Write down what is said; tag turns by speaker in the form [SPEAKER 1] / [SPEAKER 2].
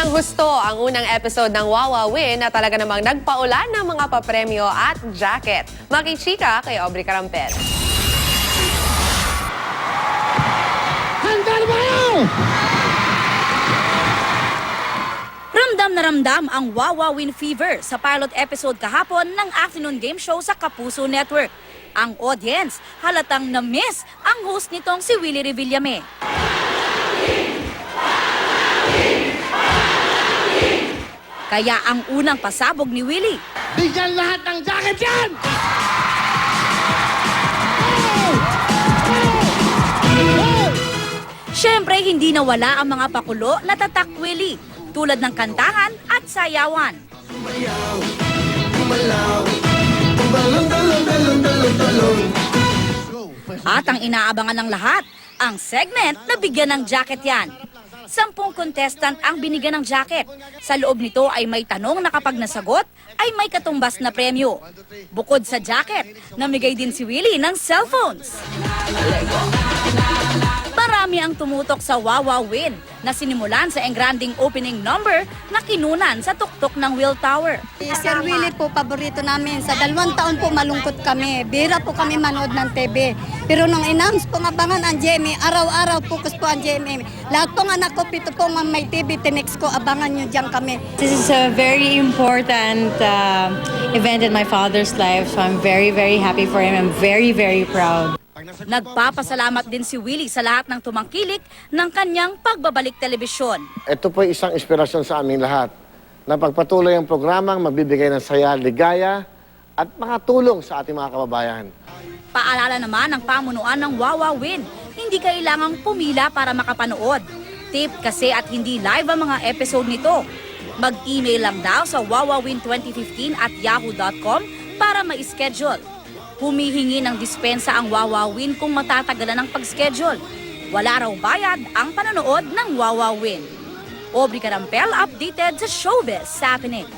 [SPEAKER 1] ng husto ang unang episode ng Wawa Win na talaga namang nagpaulan ng mga papremyo at jacket. Makichika kay Aubrey Carampel.
[SPEAKER 2] Handa na ba kayo?
[SPEAKER 3] Ramdam na ramdam ang Wawa Win Fever sa pilot episode kahapon ng afternoon game show sa Kapuso Network. Ang audience halatang na-miss ang host nitong si Willie Revillame. Kaya ang unang pasabog ni Willie,
[SPEAKER 2] Bigyan lahat ng jacket yan!
[SPEAKER 3] syempre hindi nawala ang mga pakulo na tatak Willie, tulad ng kantahan at sayawan. At ang inaabangan ng lahat, ang segment na bigyan ng jacket yan. 10 contestant ang binigyan ng jacket. Sa loob nito ay may tanong na kapag nasagot, ay may katumbas na premyo. Bukod sa jacket, namigay din si Willie ng cellphones. Marami ang tumutok sa Wawa Win na sinimulan sa engranding opening number na kinunan sa tuktok ng Will Tower.
[SPEAKER 4] Si Sir Willie po, paborito namin. Sa 2 taon po malungkot kami. Bira po kami manood ng TV. Pero nung announce po nga abangan ang GMA, araw-araw focus po ang GMA. Lahat pong anak ko, 7 po may TV, tinext ko, abangan nyo dyan kami.
[SPEAKER 5] This is a very important event in my father's life, so I'm very, very happy for him. I'm very, very proud.
[SPEAKER 3] Nagpapasalamat din si Willie sa lahat ng tumangkilik ng kanyang pagbabalik telebisyon.
[SPEAKER 6] Ito po isang inspirasyon sa aming lahat na pagpatuloy ang programang magbibigay ng saya, ligaya at makatulong sa ating mga kababayan.
[SPEAKER 3] Paalala naman ng pamunuan ng Wawa Win, hindi kailangang pumila para makapanood. Tip kasi at hindi live ang mga episode nito. Mag-email lang daw sa wawawin2015@yahoo.com para ma-schedule. Humihingi ng dispensa ang Wawa Win kung matatagalan ng pag-schedule. Wala raw bayad ang panonood ng Wawa Win. Aubrey Carampel updated sa Showbiz Happenings.